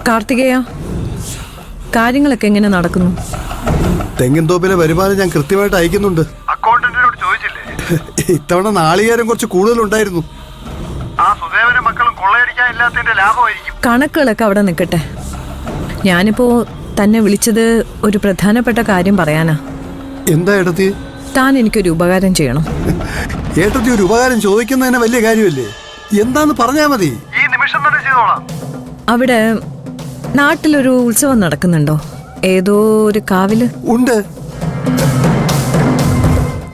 കാർത്തികേയ, കാര്യങ്ങളൊക്കെ എങ്ങനെ നടക്കുന്നു? തെങ്ങിൻതോപ്പിലെ വരുമാനം ഞാൻ കൃത്യമായിട്ട് അയക്കുന്നുണ്ട്. അക്കൗണ്ടന്റിനോട് ചോദിച്ചില്ലേ? ഇത്തവണ നാളികേരം കുറച്ച് കൂടുതലുണ്ടായിരുന്നു. ആ സുദേവനും മക്കളും കൊള്ളയടിക്കാൻ ഇല്ലാത്തതിന്റെ ലാഭമായിരിക്കും. കണക്കുകളൊക്കെ അവിടെ നിൽക്കട്ടെ. ഞാനിപ്പോ തന്നെ വിളിച്ചത് ഒരു പ്രധാനപ്പെട്ട കാര്യം പറയാനാ. എന്താ ഏട്ടത്തി? താൻ എനിക്കൊരു ഉപകാരം ചെയ്യണം. ഏട്ടത്തി ഒരു ഉപകാരം ചോദിക്കുന്നതിന് വലിയ കാര്യമല്ലേ? എന്താന്ന് പറഞ്ഞാ മതി. ഈ നിമിഷം തന്നെ ചെയ്തോളാം. അവിടെ നാട്ടിലൊരു ഉത്സവം നടക്കുന്നുണ്ടോ? ഏതോ ഒരു കാവില്. ഉണ്ട്,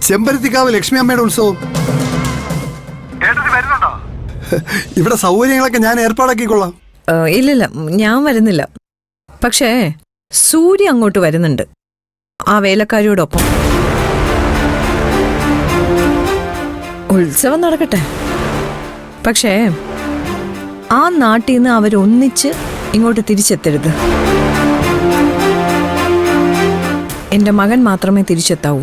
ചെമ്പരത്തിക്കാവ് ലക്ഷ്മി അമ്മയുടെ ഉത്സവം. ഏട്ടത്തി വരുന്നുണ്ടോ? ഇവിടെ സൗകര്യങ്ങളൊക്കെ ഞാൻ ഏർപ്പാടാക്കിക്കൊള്ളാം. ഇല്ലില്ല, ഞാൻ വരുന്നില്ല. പക്ഷേ സൂര്യ അങ്ങോട്ട് വരുന്നുണ്ട്, ആ വേലക്കാരിയോടൊപ്പം. ഉത്സവം നടക്കട്ടെ. പക്ഷേ ആ നാട്ടിൽ നിന്ന് അവരൊന്നിച്ച് ഇങ്ങോട്ട് തിരിച്ചെത്തരുത്. എന്റെ മകൻ മാത്രമേ തിരിച്ചെത്താവൂ.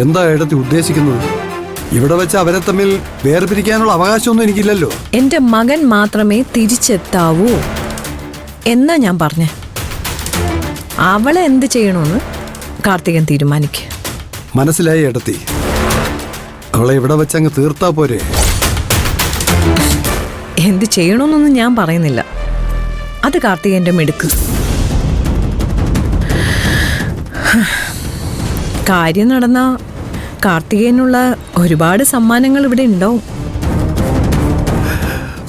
എന്താ ഏട്ടത്തി ഉദ്ദേശിക്കുന്നത്? ഇവിടെ വെച്ച് അവരെ തമ്മിൽ വേർപിരിക്കാനുള്ള അവകാശമൊന്നും എനിക്കില്ലല്ലോ. എന്റെ മകൻ മാത്രമേ തിരിച്ചെത്താവൂ എന്നാ ഞാൻ പറഞ്ഞേ. അവളെ എന്ത് ചെയ്യണമെന്ന് കാർത്തികൻ തീരുമാനിക്കുക. മനസ്സിലായി ഏട്ടത്തി. അവളെ ഇവിടെ വെച്ചങ്ങ് തീർത്താ പോരെ? എന്ത് ചെയ്യണമെന്നൊന്നും ഞാൻ പറയുന്നില്ല, അത് കാർത്തികന്റെ മിടുക്ക്. കാര്യം നടന്ന കാർത്തികേനുള്ള ഒരുപാട് സമ്മാനങ്ങൾ ഇവിടെ ഉണ്ടാവും.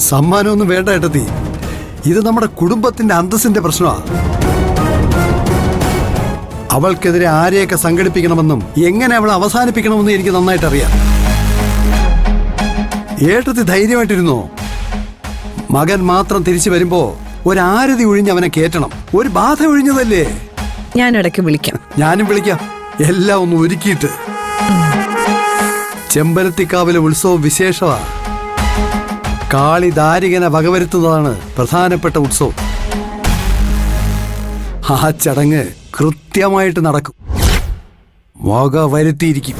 സമ്മാനമൊന്നും വേണ്ട ഏട്ടത്തി, ഇത് നമ്മുടെ കുടുംബത്തിന്റെ അന്തസ്സിന്റെ പ്രശ്നമാണ്. അവൾക്കെതിരെ ആരെയൊക്കെ സംഘടിപ്പിക്കണമെന്നും എങ്ങനെ അവളെ അവസാനിപ്പിക്കണമെന്നും എനിക്ക് നന്നായിട്ട് അറിയാം. ഏട്ടത്തി ധൈര്യമായിട്ടിരുന്നോ? മകൻ മാത്രം തിരിച്ചു വരുമ്പോ ഒരാരതി ഒഴിഞ്ഞ് അവനെ കേറ്റണം. ഒരു ബാധ ഒഴിഞ്ഞതല്ലേ? ഞാൻ ഇടയ്ക്ക് വിളിക്കാം. ഞാനും വിളിക്കാം, എല്ലാം ഒന്ന് ഒരുക്കിയിട്ട്. ചെമ്പരത്തിക്കാവിലെ ഉത്സവം വിശേഷമാ. കാളി ദാരികനെ വകവരുത്തുന്നതാണ് പ്രധാനപ്പെട്ട ഉത്സവം. ആ ചടങ്ങ് കൃത്യമായിട്ട് നടക്കും. വക വരുത്തിയിരിക്കും.